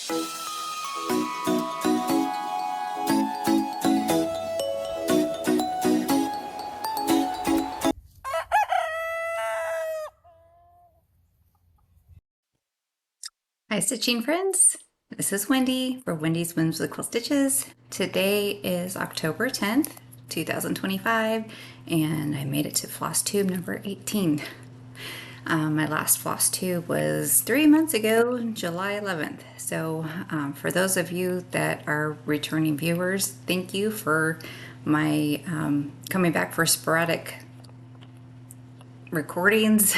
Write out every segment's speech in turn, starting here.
Hi stitching friends, this is Wendy for Wendy's Whimsical Stitches. Today is October 10th, 2025 and I made it to Flosstube number 18. My last Flosstube was 3 months ago, July 11th. So for those of you that are returning viewers, thank you for my coming back for sporadic recordings.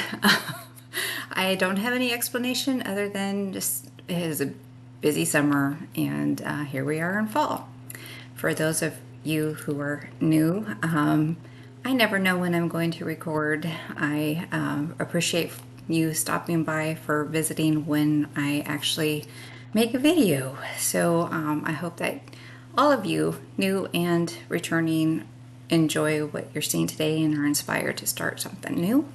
I don't have any explanation other than just it is a busy summer and here we are in fall. For those of you who are new, I never know when I'm going to record. I appreciate you stopping by for visiting when I actually make a video. So I hope that all of you, new and returning, enjoy what you're seeing today and are inspired to start something new,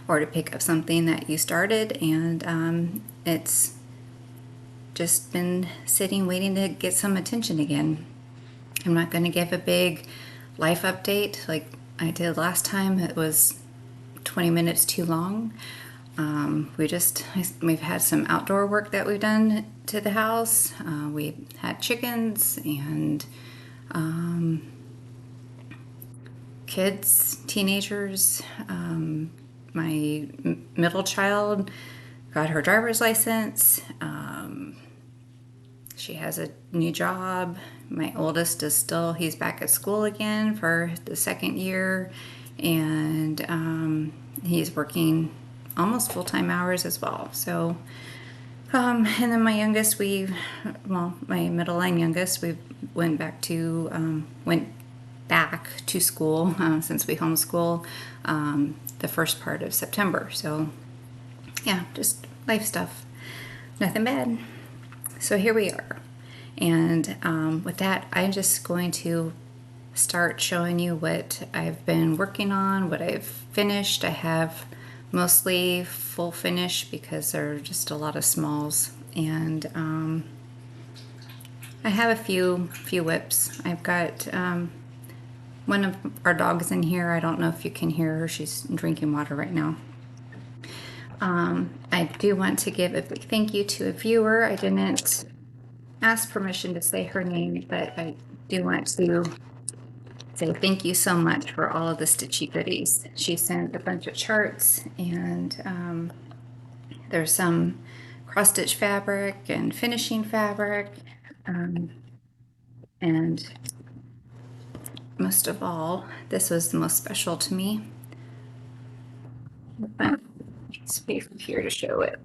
or to pick up something that you started and it's just been sitting waiting to get some attention again. I'm not going to give a big life update like I did last time. It was 20 minutes too long. We've had some outdoor work that we've done to the house. We had chickens and kids, teenagers. My middle child got her driver's license. She has a new job. My oldest is he's back at school again for the second year, and he's working almost full-time hours as well. So, and then my youngest, my middle and youngest, we went back to school since we homeschool the first part of September. So yeah, just life stuff, nothing bad. So here we are, and with that I'm just going to start showing you what I've been working on, what I've finished. I have mostly full finish because there are just a lot of smalls, and I have a few whips. I've got one of our dogs in here. I don't know if you can hear her. She's drinking water right now. I do want to give a big thank you to a viewer. I didn't ask permission to say her name, but I do want to say thank you so much for all of the stitchy goodies. She sent a bunch of charts, and there's some cross-stitch fabric and finishing fabric, and most of all, this was the most special to me. Space here to show it.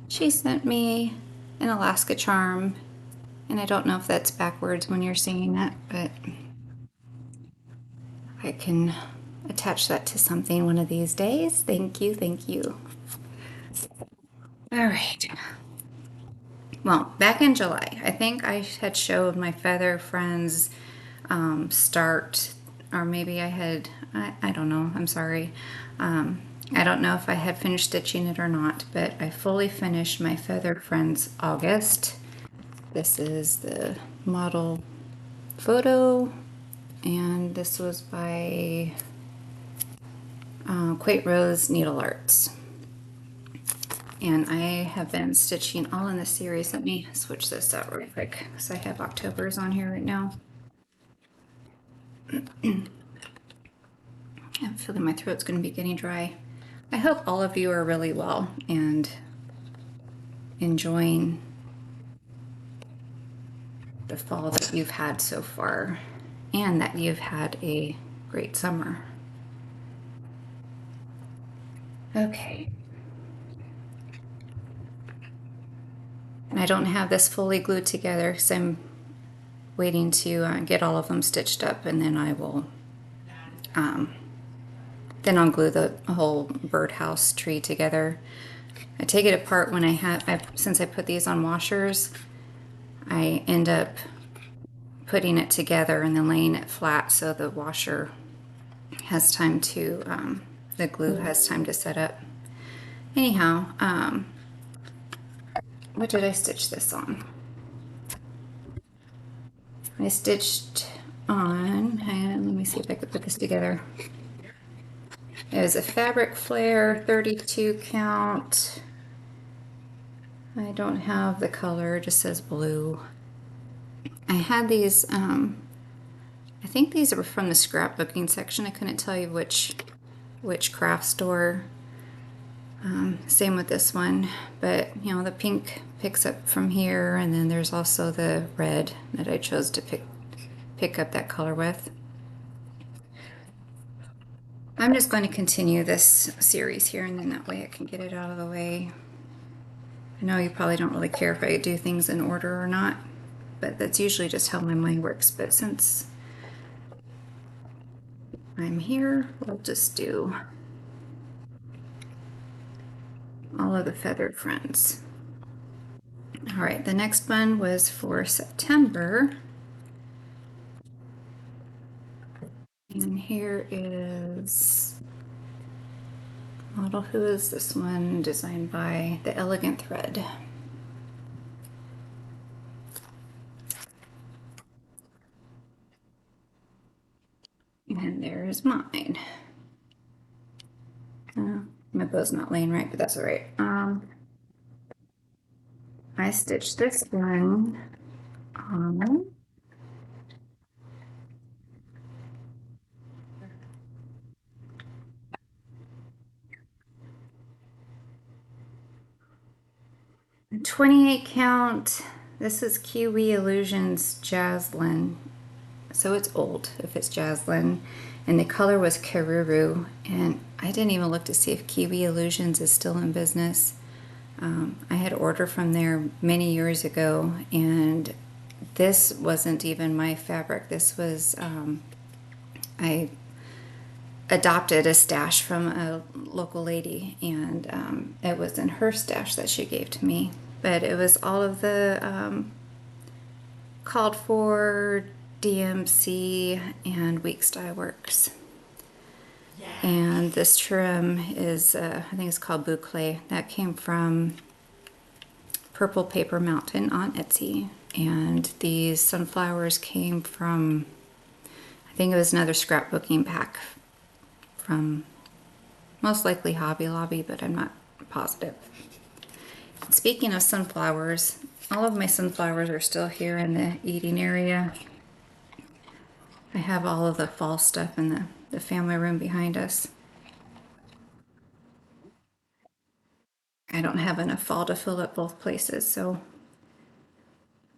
She sent me an Alaska charm, and I don't know if that's backwards when you're seeing it, but I can attach that to something one of these days. Thank you, thank you. All right. Well, back in July, I think I had showed my feather friends start, or maybe I had, I don't know, I'm sorry. I don't know if I had finished stitching it or not, but I fully finished my Feather Friends August. This is the model photo, and this was by Quaint Rose Needlearts. And I have been stitching all in this series. Let me switch this out real quick because I have October's on here right now. I'm feeling my throat's going to be getting dry. I hope all of you are really well and enjoying the fall that you've had so far, and that you've had a great summer. Okay. And I don't have this fully glued together because I'm waiting to get all of them stitched up, and then I will then I'll glue the whole birdhouse tree together. I take it apart when since I put these on washers, I end up putting it together and then laying it flat so the washer has time to, the glue has time to set up. Anyhow, what did I stitch this on? I stitched on, hang on, let me see if I could put this together. It was a fabric flare, 32 count. I don't have the color, it just says blue. I had these, I think these are from the scrapbooking section. I couldn't tell you which craft store. Same with this one, but you know, the pink picks up from here, and then there's also the red that I chose to pick up that color with. I'm just going to continue this series here, and then that way I can get it out of the way. I know you probably don't really care if I do things in order or not, but that's usually just how my mind works. But since I'm here, we'll just do all of the feathered friends. All right, the next one was for September. And here is model. Who is this one? Designed by The Elegant Thread. And there's mine. My bow's not laying right, but that's all right. I stitched this one on 28 count. This is Kiwi Illusions Jaslyn. So it's old if it's Jaslyn. And the color was Karuru. And I didn't even look to see if Kiwi Illusions is still in business. I had ordered from there many years ago, and this wasn't even my fabric. This was, I adopted a stash from a local lady, and it was in her stash that she gave to me. But it was all of the called for DMC and Weeks Dye Works. And this trim is, I think it's called Boucle. That came from Purple Paper Mountain on Etsy. And these sunflowers came from, I think it was another scrapbooking pack from most likely Hobby Lobby, but I'm not positive. Speaking of sunflowers, all of my sunflowers are still here in the eating area. I have all of the fall stuff in the family room behind us. I don't have enough fall to fill up both places, so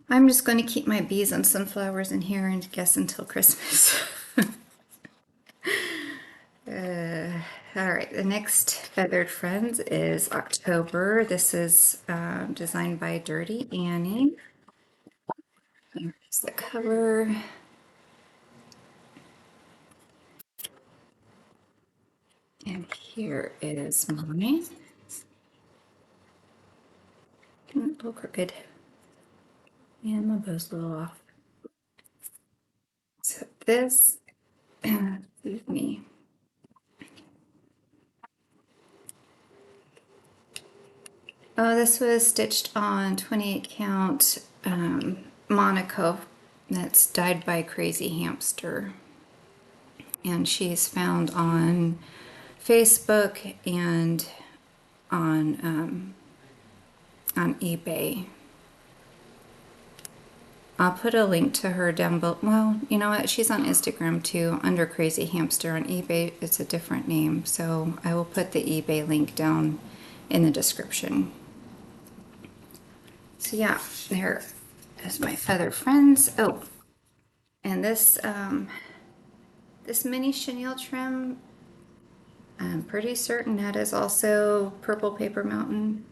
I'm just going to keep my bees and sunflowers in here and guess until Christmas. All right, the next Feathered Friends is October. This is designed by Dirty Annie. Here's the cover. And here is mine. A little crooked. And my bow's a little off. So this, excuse me. Oh, this was stitched on 28 count Monaco that's dyed by Crazy Hamster. And she's found on Facebook and on eBay. I'll put a link to her down below. Well, you know what? She's on Instagram too, under Crazy Hamster. On eBay, it's a different name. So I will put the eBay link down in the description. So yeah, there is my Feather Friends. Oh, and this this mini chenille trim, I'm pretty certain that is also Purple Paper Mountain.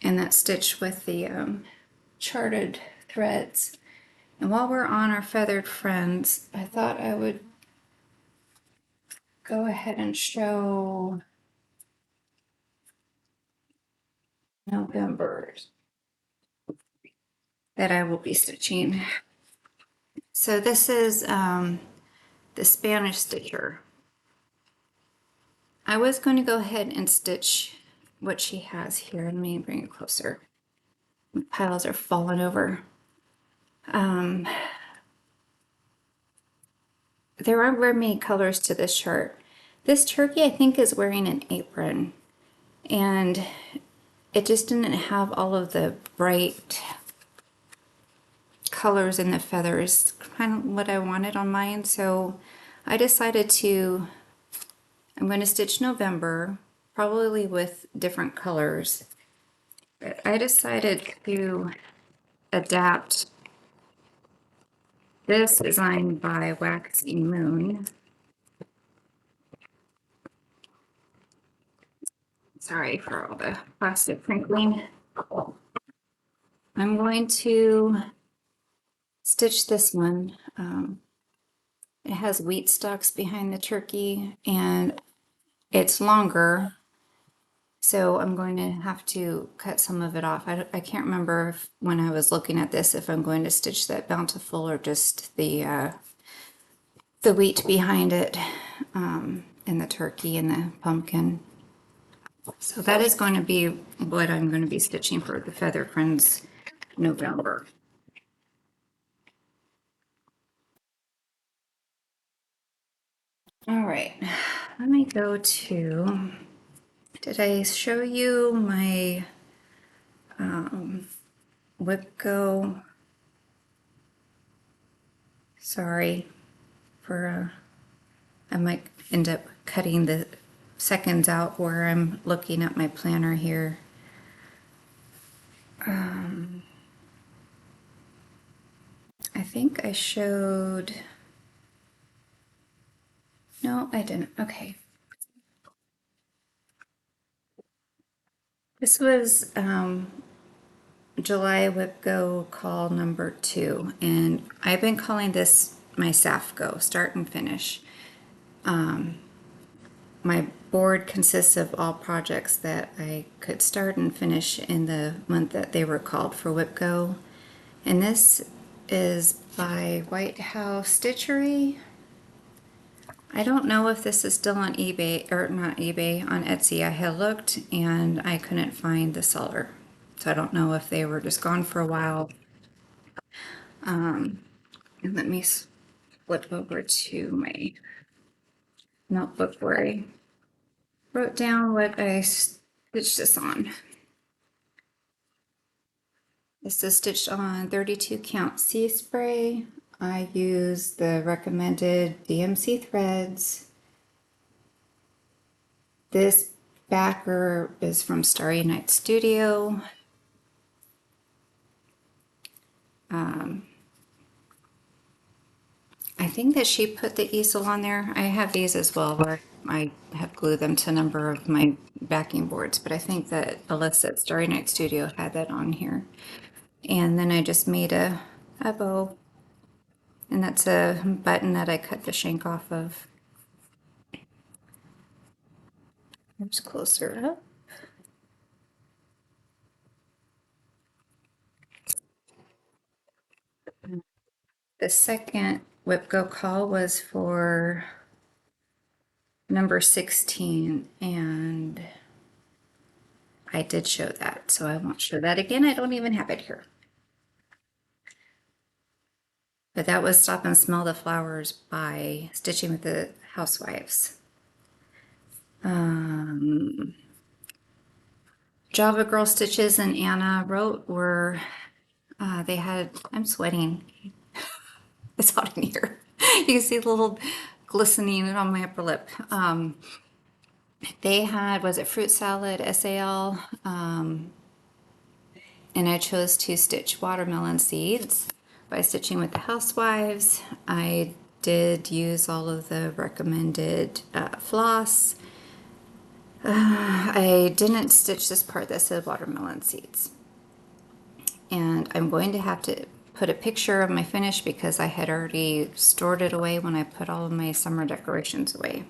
And that's stitched with the charted threads. And while we're on our Feathered Friends, I thought I would go ahead and show November's that I will be stitching. So this is the Spanish stitcher. I was going to go ahead and stitch what she has here. Let me bring it closer. The piles are falling over. There aren't very many colors to this chart. This turkey, I think, is wearing an apron, and it just didn't have all of the bright colors in the feathers, kind of what I wanted on mine. So I decided I'm going to stitch November, probably with different colors. But I decided to adapt this design by Waxy Moon. Sorry for all the plastic crinkling. I'm going to stitch this one. It has wheat stalks behind the turkey and it's longer, so I'm going to have to cut some of it off. I can't remember when I was looking at this if I'm going to stitch that bountiful or just the wheat behind it, and the turkey and the pumpkin. So that is going to be what I'm going to be stitching for the Feather Friends November. All right, let me go to, did I show you my Whipco? Sorry for, I might end up cutting the seconds out where I'm looking at my planner here. I think I showed, no, I didn't. Okay. This was July Whipco call number 2, and I've been calling this my SAFCO, start and finish. My board consists of all projects that I could start and finish in the month that they were called for Whipco. And this is by House Stitchery. I don't know if this is still on eBay, or not eBay, on Etsy. I had looked and I couldn't find the seller. So I don't know if they were just gone for a while. And let me flip over to my notebook where I wrote down what I stitched this on. This is stitched on 32 count C spray. I use the recommended DMC threads. This backer is from Starry Night Studio. I think that she put the easel on there. I have these as well where I have glued them to a number of my backing boards, but I think that Alyssa at Starry Night Studio had that on here. And then I just made a bow, and that's a button that I cut the shank off of. There's closer up. The second Whipco call was for number 16, and I did show that, so I won't show that again. I don't even have it here. But that was Stop and Smell the Flowers by Stitching with the Housewives. Java Girl Stitches and Anna wrote were, they had, I'm sweating. It's hot in here. You can see the little glistening on my upper lip. They had, was it Fruit Salad, SAL, and I chose to stitch watermelon seeds by Stitching with the Housewives. I did use all of the recommended floss. I didn't stitch this part that said watermelon seeds. And I'm going to have to put a picture of my finish because I had already stored it away when I put all of my summer decorations away.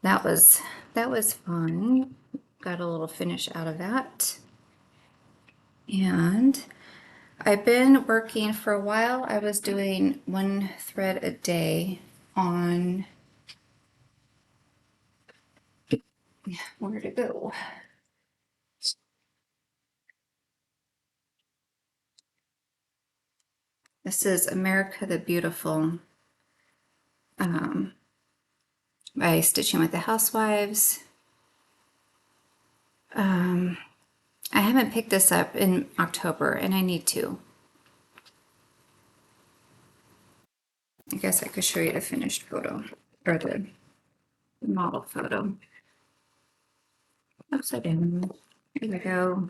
That was fun. Got a little finish out of that. And I've been working for a while. I was doing one thread a day on where to go. This is America the Beautiful by Stitching with the Housewives. I haven't picked this up in October, and I need to. I guess I could show you the finished photo, or the model photo. Upside down. Here we go.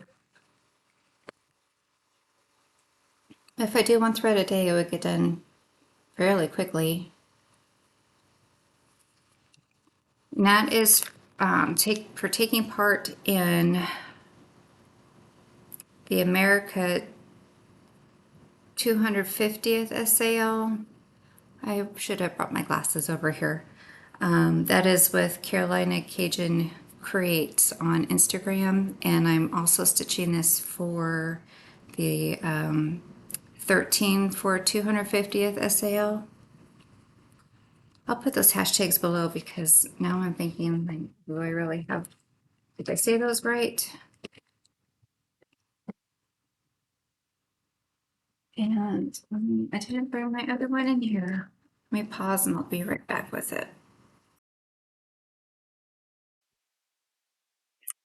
If I do one thread a day, it would get done fairly quickly. And that is for taking part in the America 250th SAL. I should have brought my glasses over here. That is with Carolina Cajun Creates on Instagram, and I'm also stitching this for the 13 for 250th SAL. I'll put those hashtags below because now I'm thinking, like, do I really have, did I say those right? And I didn't bring my other one in here. Let me pause and I'll be right back with it.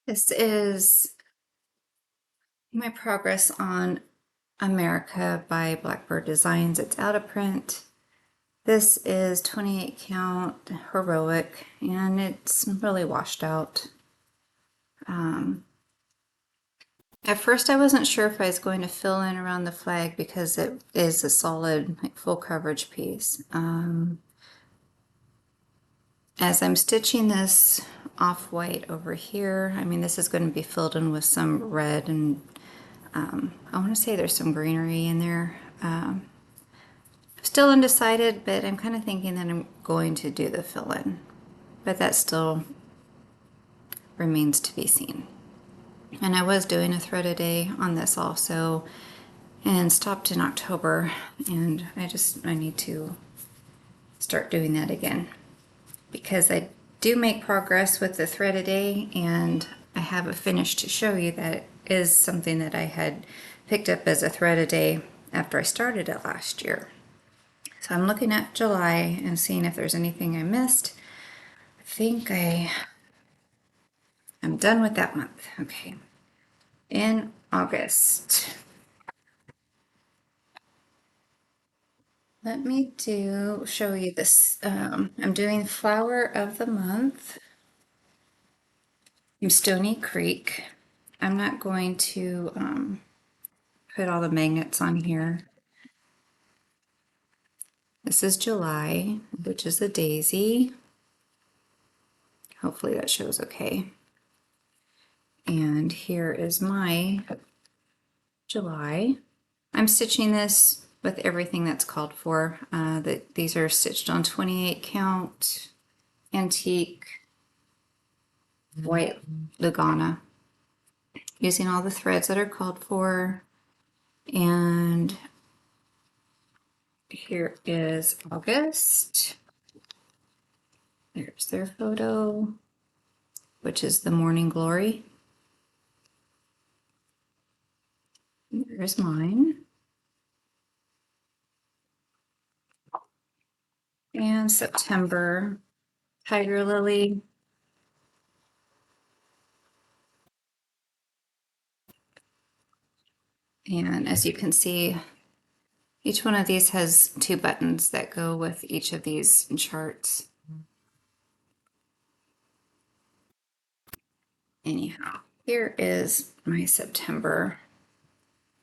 This is my progress on America by Blackbird Designs. It's out of print. This is 28 count heroic, and it's really washed out. At first I wasn't sure if I was going to fill in around the flag because it is a solid, like, full coverage piece. As I'm stitching this off-white over here, I mean, this is going to be filled in with some red, and I want to say there's some greenery in there. Still undecided, but I'm kind of thinking that I'm going to do the fill-in, but that still remains to be seen. And I was doing a thread a day on this also, and stopped in October, and I need to start doing that again because I do make progress with the thread a day, and I have a finish to show you that is something that I had picked up as a thread a day after I started it last year. So I'm looking at July and seeing if there's anything I missed. I think I'm done with that month. Okay. In August, let me show you this. I'm doing Flower of the Month from Stoney Creek. I'm not going to put all the magnets on here. This is July, which is a daisy. Hopefully that shows okay. And here is my July. I'm stitching this with everything that's called for. These are stitched on 28 count antique white Lugana, using all the threads that are called for. And here is August. There's their photo, which is the Morning Glory. There's mine. And September, Tiger Lily. And as you can see, each one of these has 2 buttons that go with each of these charts. Anyhow, here is my September.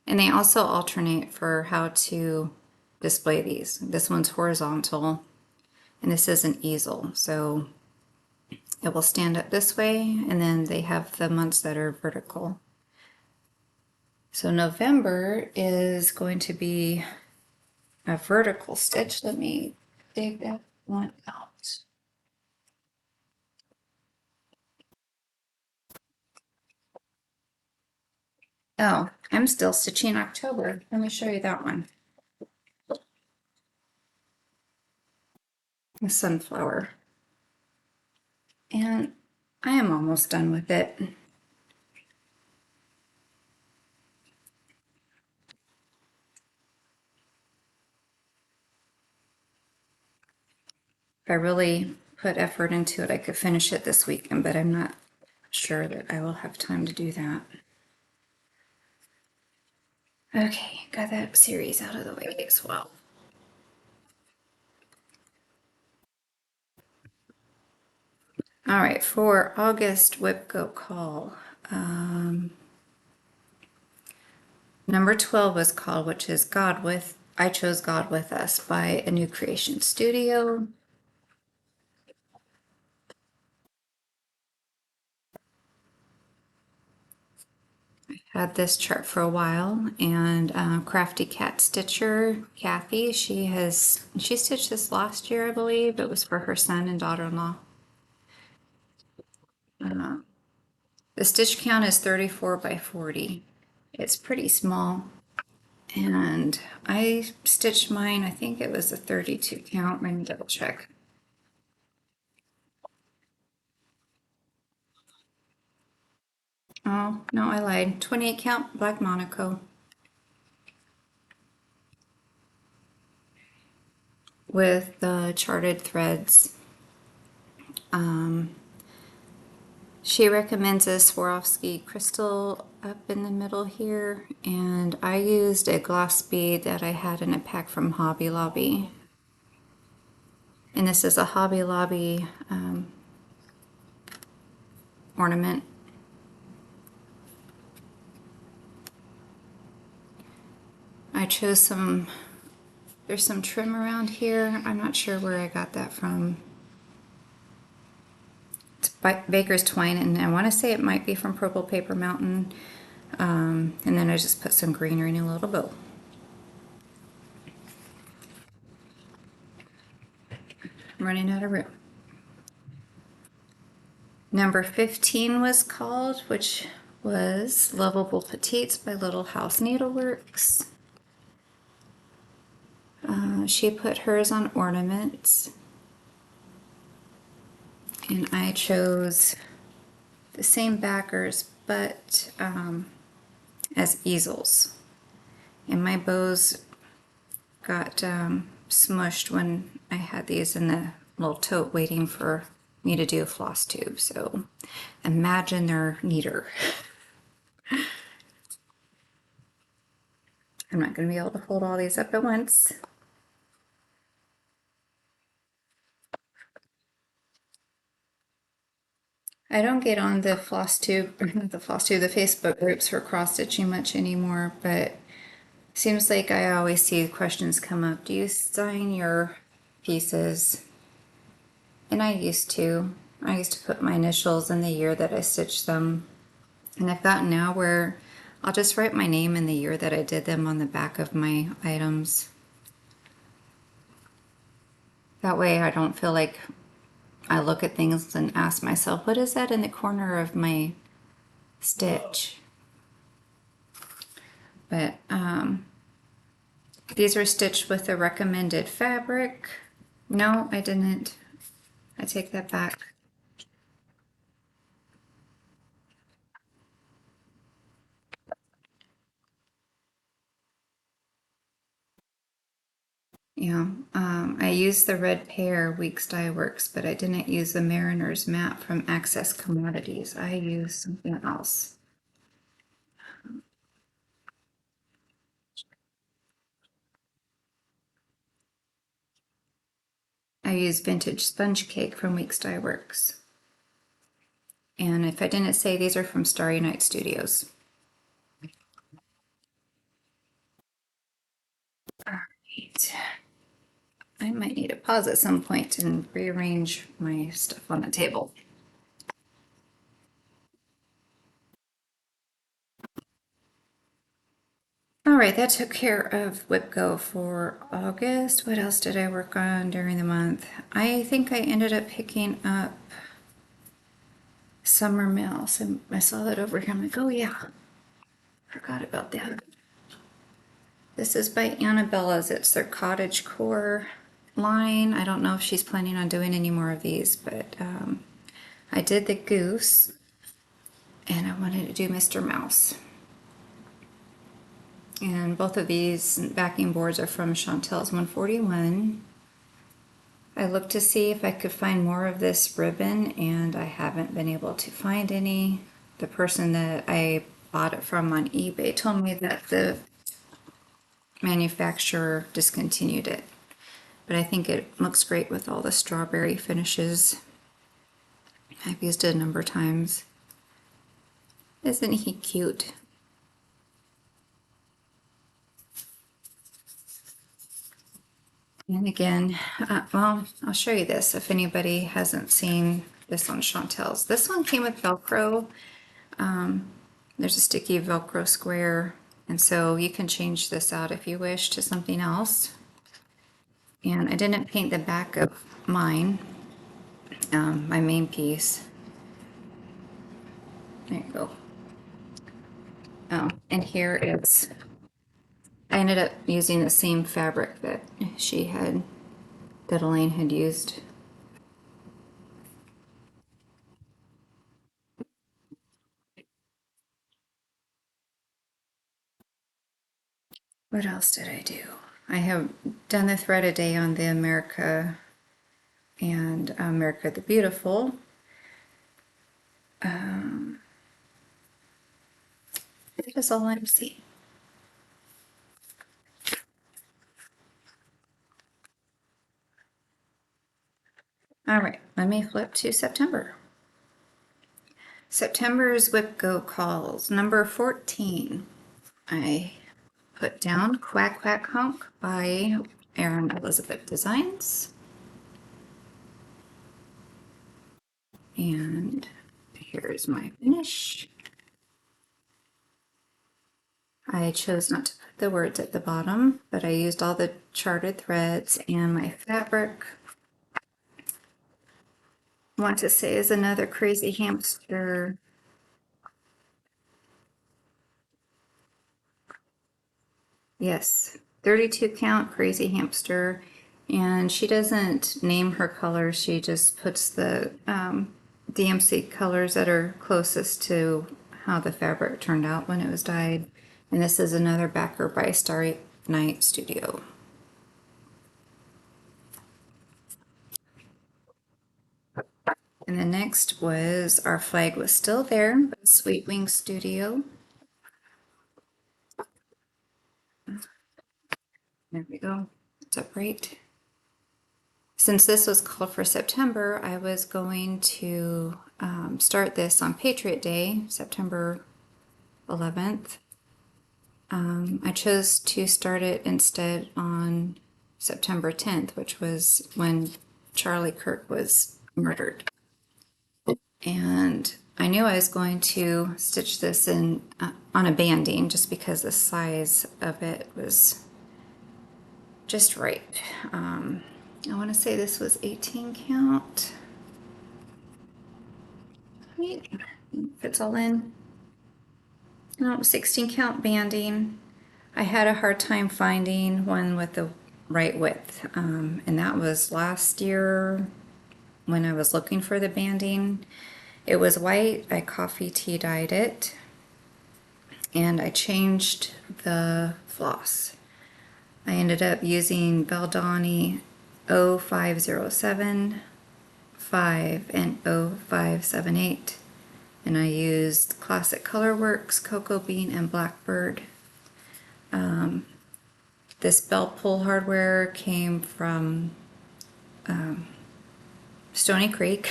And they also alternate for how to display these. This one's horizontal, and this is an easel. So it will stand up this way, and then they have the months that are vertical. So November is going to be a vertical stitch. Let me dig that one out. Oh, I'm still stitching October. Let me show you that one. The sunflower. And I am almost done with it. If I really put effort into it, I could finish it this weekend, but I'm not sure that I will have time to do that. Okay, got that series out of the way as well. All right, for August Whip Go Call. Number 12 was called, which is God With, I Chose God With Us by A New Creation Studio. Had this chart for a while, and Crafty Cat Stitcher, Kathy, she stitched this last year, I believe. It was for her son and daughter-in-law. The stitch count is 34 by 40. It's pretty small. And I stitched mine, I think it was a 32 count. Let me double check. Oh, no, I lied. 28 count black Monaco. With the charted threads. She recommends a Swarovski crystal up in the middle here, and I used a gloss bead that I had in a pack from Hobby Lobby. And this is a Hobby Lobby ornament. I chose some, there's some trim around here. I'm not sure where I got that from. It's Baker's Twine, and I want to say it might be from Purple Paper Mountain. And then I just put some greenery in a little bow. I'm running out of room. Number 15 was called, which was Loveable Petites by Little House Needleworks. She put hers on ornaments. And I chose the same backers, but as easels. And my bows got smushed when I had these in the little tote waiting for me to do a floss tube. So imagine they're neater. I'm not going to be able to hold all these up at once. I don't get on the Flosstube, or not the Flosstube, the Facebook groups for cross stitching much anymore, but seems like I always see questions come up. Do you sign your pieces? And I used to. I used to put my initials in the year that I stitched them. And I've gotten now where I'll just write my name and the year that I did them on the back of my items. That way I don't feel like I look at things and ask myself, what is that in the corner of my stitch? But these are stitched with the recommended fabric. No, I didn't. I take that back. Yeah, I used the red pear Weeks Dye Works, but I didn't use the Mariner's Map from Access Commodities. I used something else. I used Vintage Sponge Cake from Weeks Dye Works. And if I didn't say, these are from Starry Night Studios. All right. I might need to pause at some point and rearrange my stuff on the table. All right, that took care of Whip Go for August. What else did I work on during the month? I think I ended up picking up Summer Mail. So I saw that over here. I'm like, oh yeah, forgot about that. This is by Anabella's. It's their Cottage Core line. I don't know if she's planning on doing any more of these, but I did the goose, and I wanted to do Mr. Mouse. And both of these backing boards are from Chantel's 141. I looked to see if I could find more of this ribbon, and I haven't been able to find any. The person that I bought it from on eBay told me that the manufacturer discontinued it. But I think it looks great with all the strawberry finishes. I've used it a number of times. Isn't he cute? And again, well, I'll show you this if anybody hasn't seen this on Chantel's. This one came with Velcro. There's a sticky Velcro square, and so you can change this out if you wish to something else. And I didn't paint the back of mine, my main piece. There you go. Oh, and here it's, I ended up using the same fabric that that Elaine had used. What else did I do? I have done the thread a day on the America and America the Beautiful. That is all I'm seeing. All right, let me flip to September. September's Whip Go Calls, number 14. I put down Quack Quack Honk by Erin Elizabeth Designs. And here's my finish. I chose not to put the words at the bottom, but I used all the charted threads, and my fabric, I want to say, is another Crazy Hamster. Yes, 32 count Crazy Hamster. And she doesn't name her colors, she just puts the DMC colors that are closest to how the fabric turned out when it was dyed. And this is another backer by Starry Night Studio. And the next was Our Flag Was Still There by Sweet Wing Studio. There we go. It's upright. Since this was called for September, I was going to start this on Patriot Day, September 11th. I chose to start it instead on September 10th, which was when Charlie Kirk was murdered. And I knew I was going to stitch this in on a banding just because the size of it was just right. I want to say this was 18 count. Wait, fits all in. No, 16 count banding. I had a hard time finding one with the right width, and that was last year when I was looking for the banding. It was white. I coffee tea dyed it, and I changed the floss. I ended up using Valdani 0507, 5, and 0578. And I used Classic Colorworks, Cocoa Bean, and Blackbird. This belt pull hardware came from Stoney Creek,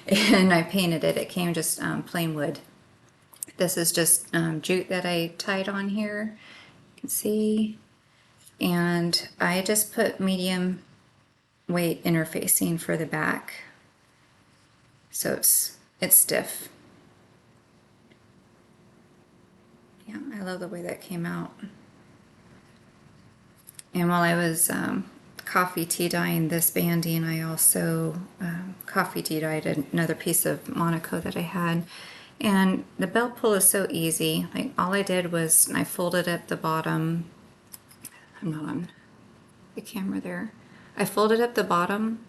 and I painted it. It came just plain wood. This is just jute that I tied on here. You can see. And I just put medium weight interfacing for the back, so it's stiff. Yeah, I love the way that came out. And while I was coffee tea dyeing this banding, I also coffee tea dyed another piece of Monaco that I had. And the belt pull is so easy. Like, all I did was I folded up the bottom. I'm not on the camera there. I folded up the bottom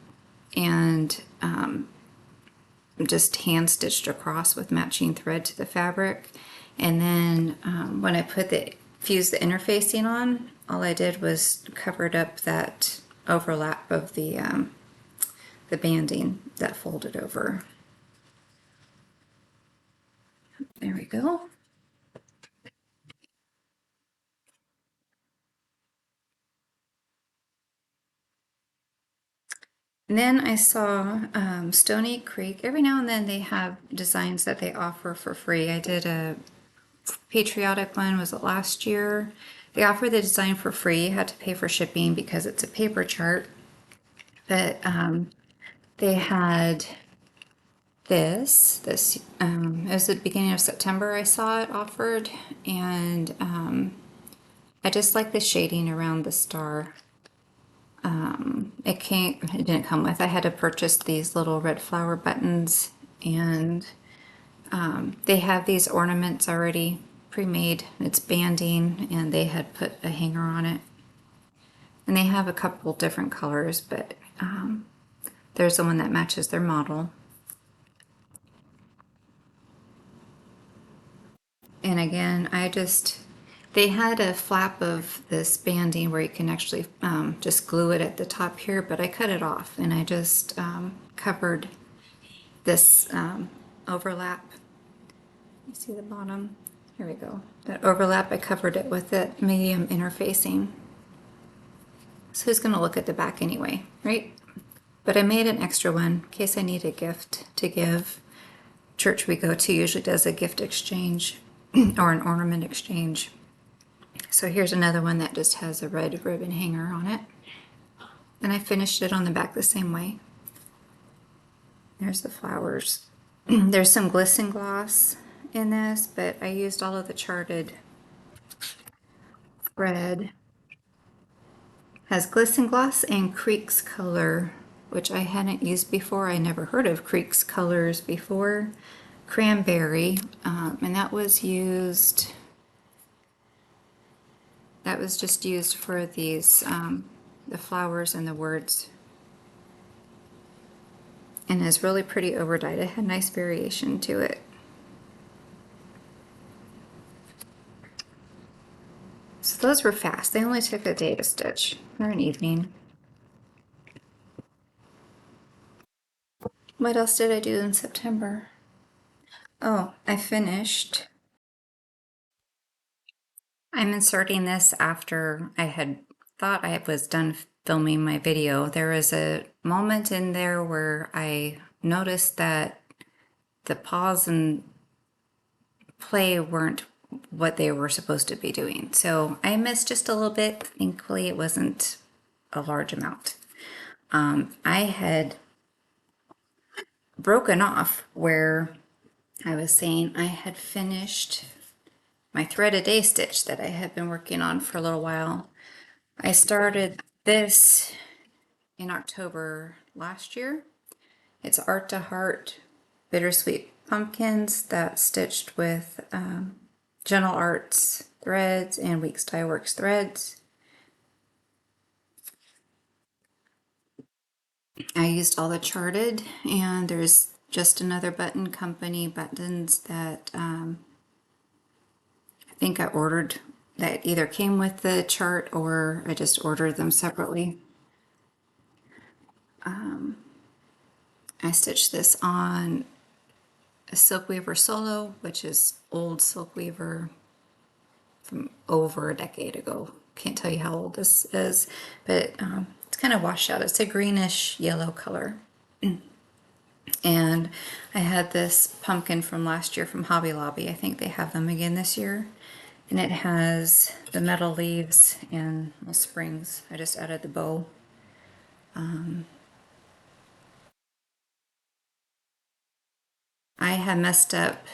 and just hand stitched across with matching thread to the fabric. And then when I fused the interfacing on, all I did was covered up that overlap of the banding that folded over. There we go. And then I saw Stoney Creek. Every now and then they have designs that they offer for free. I did a Patriotic one, was it last year? They offer the design for free. You had to pay for shipping because it's a paper chart. But they had this it was the beginning of September I saw it offered, and I just like the shading around the star. It didn't come with. I had to purchase these little red flower buttons, and they have these ornaments already pre-made. It's banding, and they had put a hanger on it. And they have a couple different colors, but there's the one that matches their model. And again, they had a flap of this banding where you can actually just glue it at the top here, but I cut it off and I just covered this overlap. You see the bottom? Here we go. That overlap, I covered it with that medium interfacing. So who's going to look at the back anyway, right? But I made an extra one in case I need a gift to give. Church we go to usually does a gift exchange or an ornament exchange. So here's another one that just has a red ribbon hanger on it. And I finished it on the back the same way. There's the flowers. There's some glisten gloss in this, but I used all of the charted thread. Has glisten gloss and Creek's color, which I hadn't used before. I never heard of Creek's colors before. Cranberry, and that was used. That was just used for these, the flowers and the words. And it's really pretty over dyed. It had nice variation to it. So those were fast. They only took a day to stitch, or an evening. What else did I do in September? Oh, I finished. I'm inserting this after I had thought I was done filming my video. There was a moment in there where I noticed that the pause and play weren't what they were supposed to be doing. So I missed just a little bit. Thankfully, it wasn't a large amount. I had broken off where I was saying I had finished my thread a day stitch that I had been working on for a little while. I started this in October last year. It's Art to Heart Bittersweet Pumpkins that's stitched with Gentle Arts threads and Weeks Dye Works threads. I used all the charted, and there's just another button company buttons that I think I ordered that either came with the chart or I just ordered them separately. I stitched this on a Silk Weaver Solo, which is old Silk Weaver from over a decade ago. Can't tell you how old this is, but it's kind of washed out. It's a greenish yellow color. And I had this pumpkin from last year from Hobby Lobby. I think they have them again this year. And it has the metal leaves and little springs. I just added the bow. I had messed up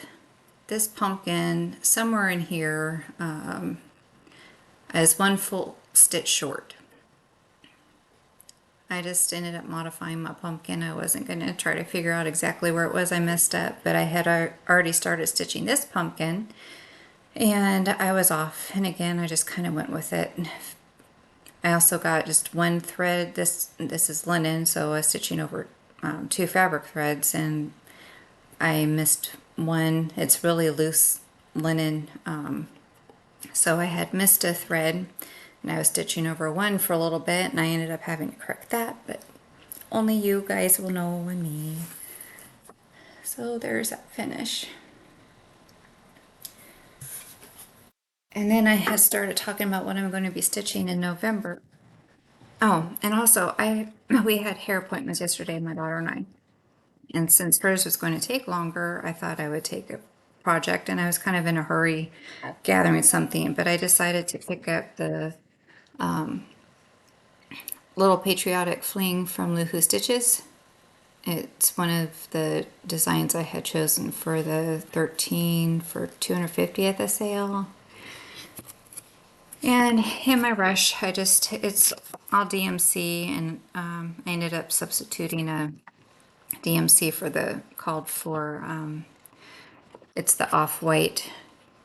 this pumpkin somewhere in here as one full stitch short. I just ended up modifying my pumpkin. I wasn't going to try to figure out exactly where it was I messed up, but I had already started stitching this pumpkin and I was off. And again, I just kind of went with it. I also got just one thread. This is linen, so I was stitching over 2 fabric threads, and I missed one. It's really loose linen, so I had missed a thread, and I was stitching over one for a little bit, and I ended up having to correct that, but only you guys will know and me. So there's that finish. And then I had started talking about what I'm going to be stitching in November. Oh, and also we had hair appointments yesterday, my daughter and I. And since hers was going to take longer, I thought I would take a project, and I was kind of in a hurry gathering something, but I decided to pick up the little Patriotic Fling from Luhu Stitches. It's one of the designs I had chosen for the 13 for 250 at the sale. And in my rush, it's all DMC, and I ended up substituting a DMC for the called for, it's the off-white.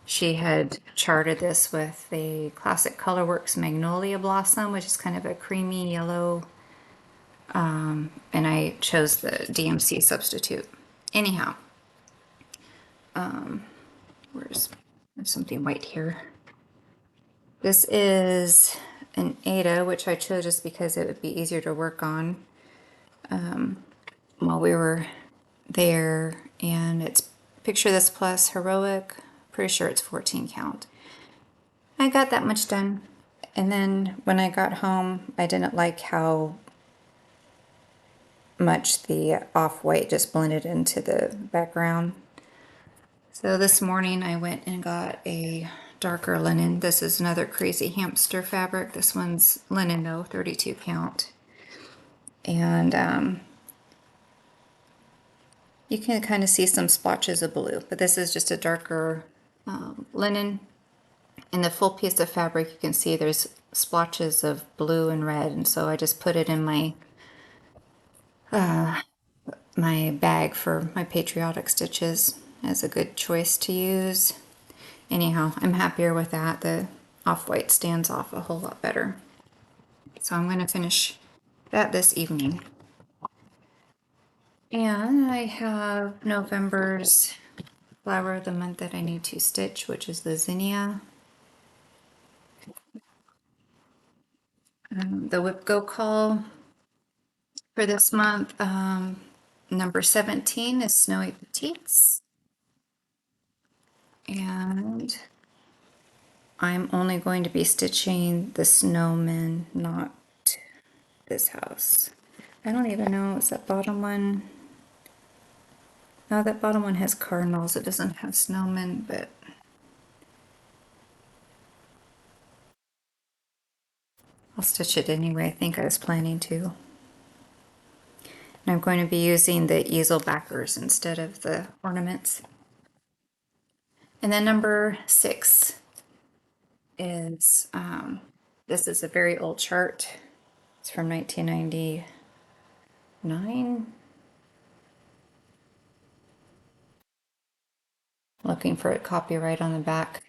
She had charted this with the Classic Colorworks Magnolia Blossom, which is kind of a creamy yellow, and I chose the DMC substitute. Anyhow, there's something white here. This is an Ada, which I chose just because it would be easier to work on while we were there. And it's Picture This Plus Heroic. Pretty sure it's 14 count. I got that much done. And then when I got home, I didn't like how much the off-white just blended into the background. So this morning I went and got a darker linen. This is another Crazy Hamster fabric. This one's linen though, 32 count. And you can kind of see some splotches of blue, but this is just a darker linen. In the full piece of fabric, you can see there's splotches of blue and red, and so I just put it in my my bag for my patriotic stitches as a good choice to use. Anyhow, I'm happier with that. The off-white stands off a whole lot better. So I'm going to finish that this evening. And I have November's flower of the month that I need to stitch, which is the zinnia. The Whip Go Call for this month, number 17 is Snowy Petites. And I'm only going to be stitching the snowman, not this house. I don't even know, is that bottom one? No, that bottom one has cardinals. It doesn't have snowmen, but I'll stitch it anyway. I think I was planning to. And I'm going to be using the easel backers instead of the ornaments. And then number 6 is, this is a very old chart. It's from 1999. Looking for a copyright on the back.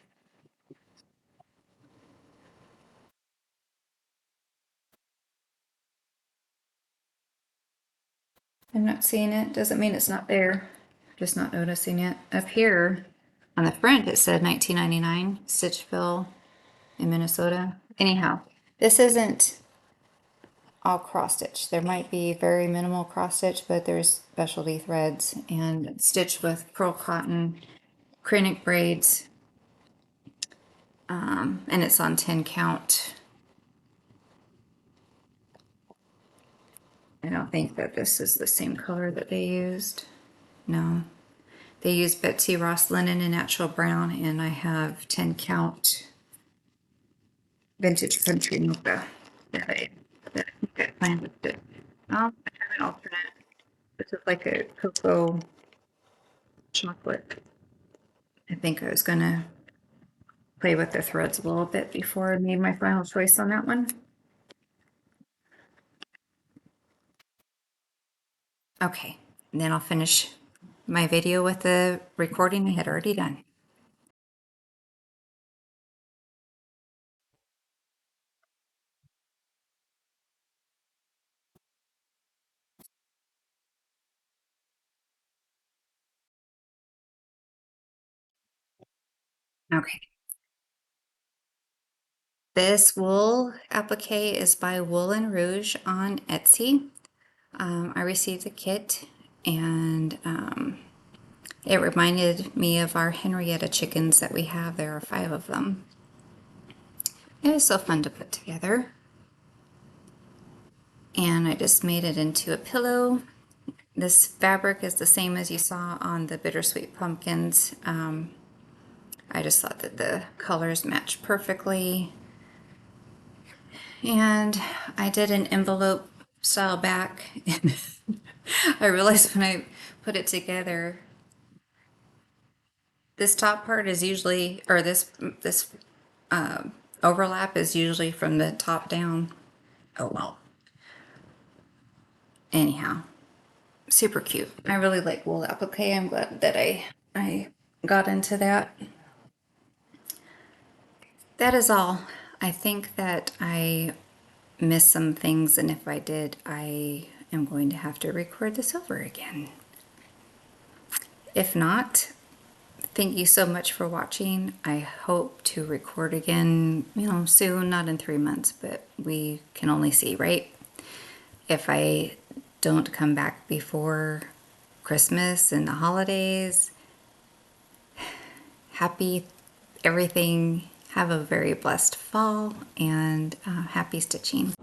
I'm not seeing it. Doesn't mean it's not there. Just not noticing it. Up here on the front it said 1999, Stitchville in Minnesota. Anyhow, this isn't all cross stitch. There might be very minimal cross stitch, but there's specialty threads and stitched with pearl cotton, acrylic braids, and it's on 10 count. I don't think that this is the same color that they used. No. They used Betsy Ross linen in natural brown, and I have 10 count vintage country mocha that I think I planned with it. I have an alternate. This is like a cocoa chocolate. I think I was gonna play with the threads a little bit before I made my final choice on that one. Okay, and then I'll finish my video with the recording I had already done. Okay. This wool applique is by Wool and Rouge on Etsy. I received the kit and it reminded me of our Henrietta chickens that we have. There are 5 of them. It was so fun to put together. And I just made it into a pillow. This fabric is the same as you saw on the Bittersweet pumpkins. I just thought that the colors matched perfectly. And I did an envelope style back. And I realized when I put it together, this top part is usually, or this overlap is usually from the top down. Oh well. Anyhow, super cute. I really like wool applique. I'm glad that I got into that. That is all. I think that I missed some things, and if I did, I am going to have to record this over again. If not, thank you so much for watching. I hope to record again, soon, not in 3 months, but we can only see, right? If I don't come back before Christmas and the holidays, happy everything. Have a very blessed fall and happy stitching.